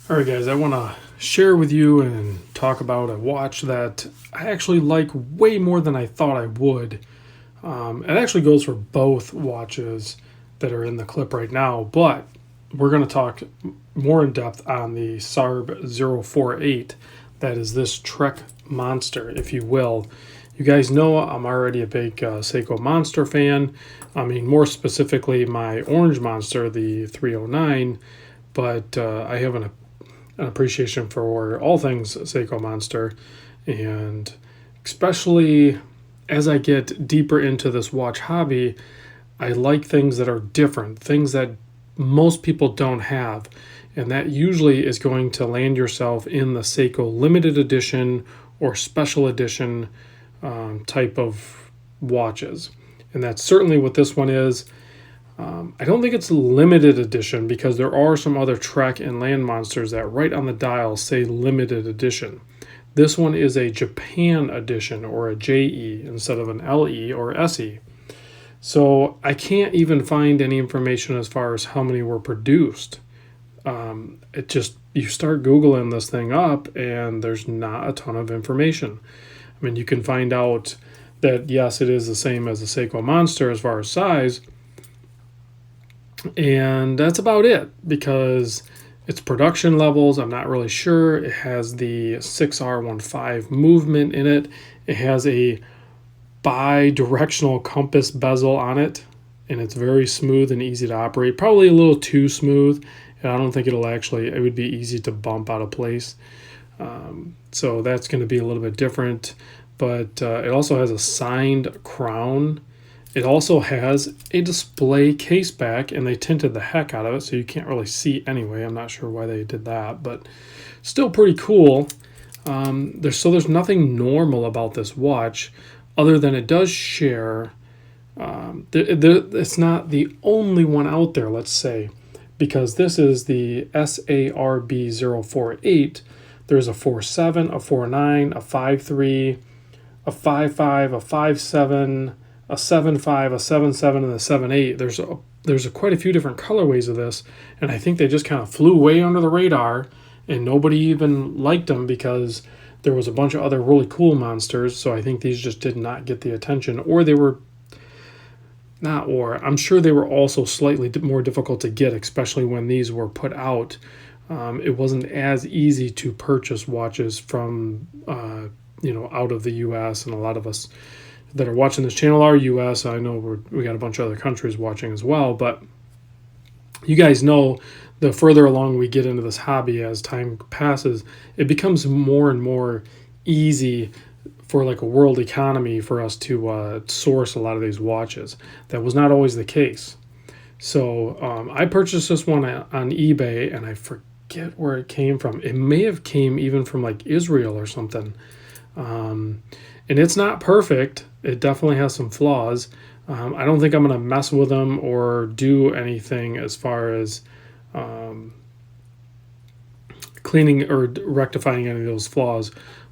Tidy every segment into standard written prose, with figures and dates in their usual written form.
All right, guys, I want to share with you and talk about a watch that I actually like way more than I thought I would. It actually goes for both watches that are in the clip right now, but we're going to talk more in depth on the sarb048. That is this Trek monster, if you will. You guys know I'm already a big Seiko monster fan. I mean, more specifically, my orange monster, the 309, but I have an appreciation for all things Seiko Monster, and especially as I get deeper into this watch hobby, I like things that are different, things that most people don't have, and that usually is going to land yourself in the Seiko limited edition or special edition type of watches, and that's certainly what this one is. I don't think it's limited edition because there are some other Trek and Land Monsters that right on the dial say limited edition. This one is a Japan edition or a JE instead of an LE or SE. So I can't even find any information as far as how many were produced. You start Googling this thing up and there's not a ton of information. I mean, you can find out that yes, it is the same as the Seiko Monster as far as size, and that's about it because its production levels, I'm not really sure. It has the 6R15 movement in it. It has a bi-directional compass bezel on it, and it's very smooth and easy to operate. Probably a little too smooth, and I don't think it would be easy to bump out of place. So that's going to be a little bit different, but it also has a signed crown. It also has a display case back, and they tinted the heck out of it, so you can't really see anyway. I'm not sure why they did that, but still pretty cool. There's nothing normal about this watch, other than it does share. It's not the only one out there, let's say, because this is the sarb048. There's a 4.7, a 4.9, a 5.3, a 5.5, a 5.7. A 7.5, a 7.7, and a 7.8. There's quite a few different colorways of this, and I think they just kind of flew way under the radar, and nobody even liked them because there was a bunch of other really cool monsters. So I think these just did not get the attention, or they were not. Or I'm sure they were also slightly more difficult to get, especially when these were put out. It wasn't as easy to purchase watches from out of the U.S., and a lot of us that are watching this channel are U.S. I know we got a bunch of other countries watching as well, but you guys know the further along we get into this hobby as time passes, it becomes more and more easy for like a world economy for us to source a lot of these watches. That was not always the case. So I purchased this one on eBay, and I forget where it came from. It may have came even from like Israel or something. And it's not perfect. It definitely has some flaws. I don't think I'm going to mess with them or do anything as far as cleaning or rectifying any of those flaws,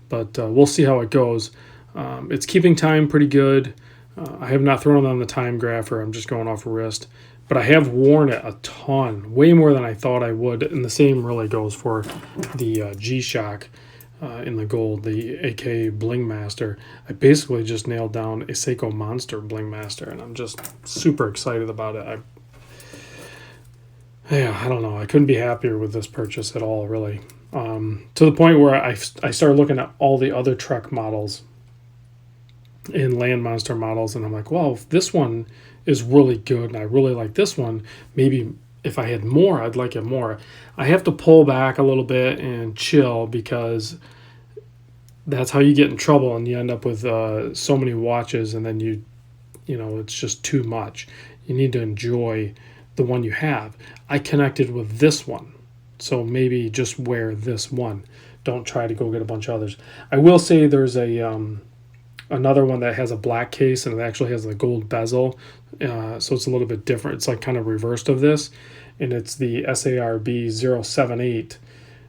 but we'll see how it goes. It's keeping time pretty good. I have not thrown it on the time grapher. I'm just going off a wrist, but I have worn it a ton, way more than I thought I would, and the same really goes for the gshock. In the gold, the AK blingmaster. I basically just nailed down a Seiko monster blingmaster, and I'm just super excited about it. I don't know. I couldn't be happier with this purchase at all, really. To the point where I started looking at all the other Trek models and Land Monster models, and I'm like, well, if this one is really good, and I really like this one, maybe if I had more, I'd like it more. I have to pull back a little bit and chill because that's how you get in trouble, and you end up with so many watches, and then it's just too much. You need to enjoy the one you have. I connected with this one, so maybe just wear this one. Don't try to go get a bunch of others. I will say there's another one that has a black case, and it actually has the gold bezel, so it's a little bit different. It's like kind of reversed of this, and it's the sarb078,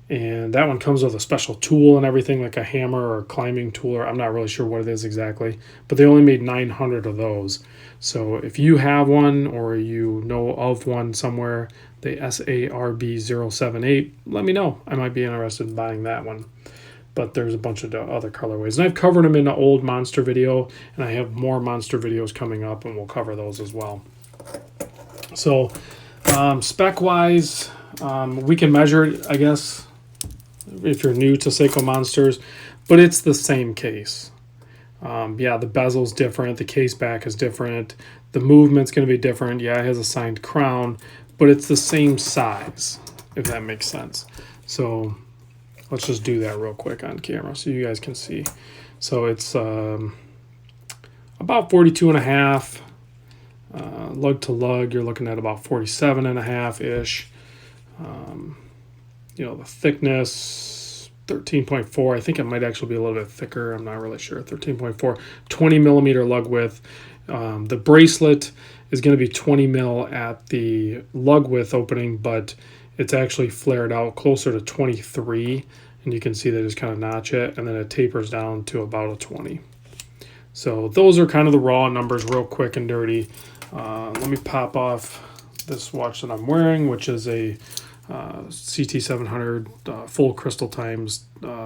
And that one comes with a special tool and everything, like a hammer or a climbing tool, or I'm not really sure what it is exactly, but they only made 900 of those. So if you have one or you know of one somewhere, the sarb048, let me know. I might be interested in buying that one. But there's a bunch of other colorways. And I've covered them in an old monster video, and I have more monster videos coming up, and we'll cover those as well. So spec-wise, we can measure it, I guess, if you're new to Seiko Monsters, but it's the same case. Yeah, the bezel's different, the case back is different, the movement's going to be different. Yeah, it has a signed crown, but it's the same size, if that makes sense. So let's just do that real quick on camera so you guys can see. So it's about 42 and a half. Lug to lug, you're looking at about 47 and a half ish. You know, the thickness, 13.4. I think it might actually be a little bit thicker. I'm not really sure. 13.4, 20 millimeter lug width. The bracelet is going to be 20 mil at the lug width opening, but it's actually flared out closer to 23. And you can see they just kind of notch it, and then it tapers down to about a 20. So those are kind of the raw numbers, real quick and dirty. Let me pop off this watch that I'm wearing, which is a CT700 full crystal times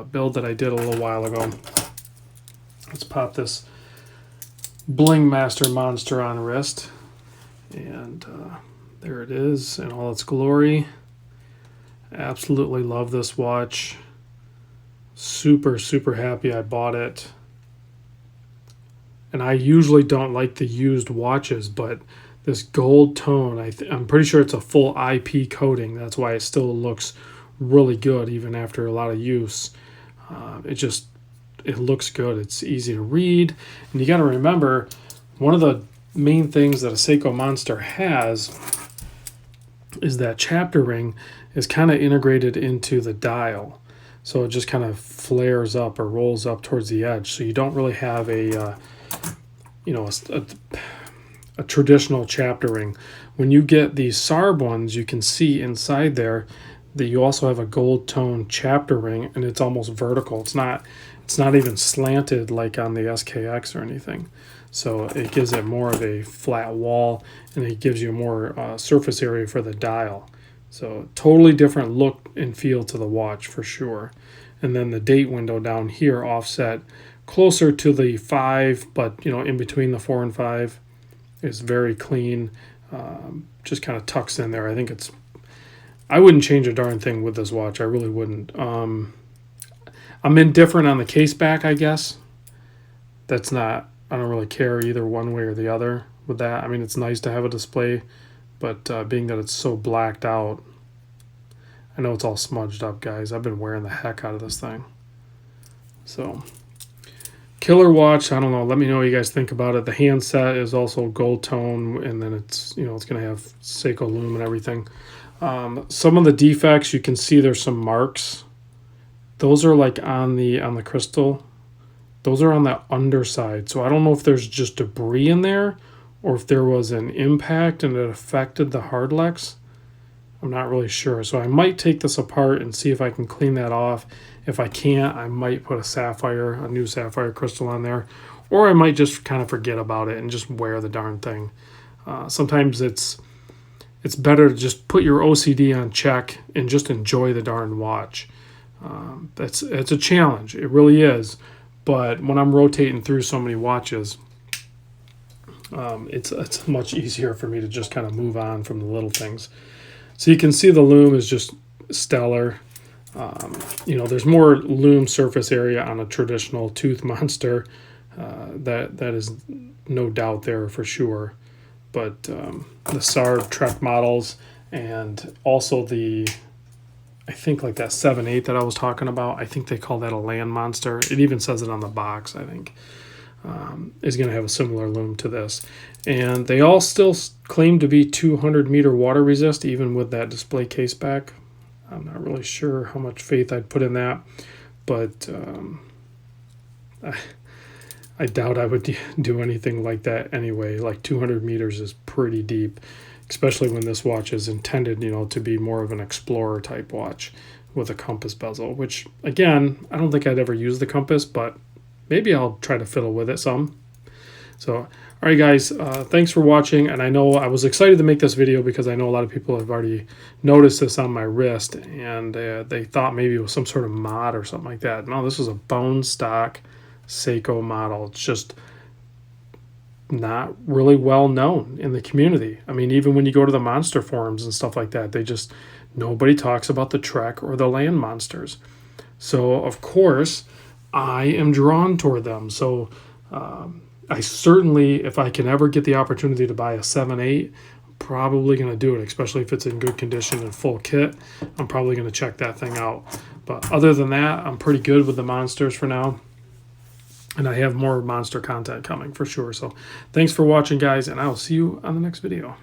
build that I did a little while ago. Let's pop this blingmaster monster on wrist, and there it is in all its glory. Absolutely love this watch. Super happy I bought it. And I usually don't like the used watches, but this gold tone, I'm pretty sure it's a full IP coating. That's why it still looks really good even after a lot of use. It looks good. It's easy to read. And you got to remember, one of the main things that a Seiko Monster has is that chapter ring is kind of integrated into the dial. So it just kind of flares up or rolls up towards the edge. So you don't really have a traditional chapter ring. When you get these sarb ones, you can see inside there that you also have a gold tone chapter ring, and it's almost vertical. It's not even slanted like on the SKX or anything. So it gives it more of a flat wall, and it gives you more surface area for the dial. So totally different look and feel to the watch for sure. And then the date window down here offset closer to the 5, but in between the 4 and 5 is very clean. Just kind of tucks in there. I wouldn't change a darn thing with this watch. I really wouldn't. I'm indifferent on the case back, I guess. I don't really care either one way or the other with that. I mean, it's nice to have a display, but being that it's so blacked out, I know it's all smudged up, guys. I've been wearing the heck out of this thing. So, killer watch. I don't know. Let me know what you guys think about it. The handset is also gold tone, and then it's it's going to have Seiko Lume and everything. Some of the defects, you can see there's some marks. Those are like on the crystal. Those are on the underside. So I don't know if there's just debris in there or if there was an impact and it affected the hardlex. I'm not really sure. So I might take this apart and see if I can clean that off. If I can't, I might put a new sapphire crystal on there. Or I might just kind of forget about it and just wear the darn thing. Sometimes it's better to just put your OCD on check and just enjoy the darn watch. It's a challenge. It really is. But when I'm rotating through so many watches, it's much easier for me to just kind of move on from the little things. So you can see the lume is just stellar. There's more lume surface area on a traditional tooth monster. That is no doubt there for sure. But the sarb Trek models, and also I think like that 7.8 that I was talking about, I think they call that a land monster. It even says it on the box, I think. Is going to have a similar lume to this. And they all still claim to be 200 meter water resist, even with that display case back. I'm not really sure how much faith I'd put in that, but I doubt I would do anything like that anyway. Like 200 meters is pretty deep, especially when this watch is intended, to be more of an explorer type watch. with a compass bezel, which again, I don't think I'd ever use the compass, but maybe I'll try to fiddle with it some. So, all right, guys, thanks for watching. And I know I was excited to make this video because I know a lot of people have already noticed this on my wrist, and they thought maybe it was some sort of mod or something like that. No, this is a bone stock Seiko model. It's just not really well known in the community. I mean, even when you go to the monster forums and stuff like that, nobody talks about the Trek or the land monsters. So, of course, I am drawn toward them. So, I certainly, if I can ever get the opportunity to buy a 7.8, I'm probably going to do it, especially if it's in good condition and full kit. I'm probably going to check that thing out. But other than that, I'm pretty good with the monsters for now. And I have more monster content coming for sure. So thanks for watching, guys, and I'll see you on the next video.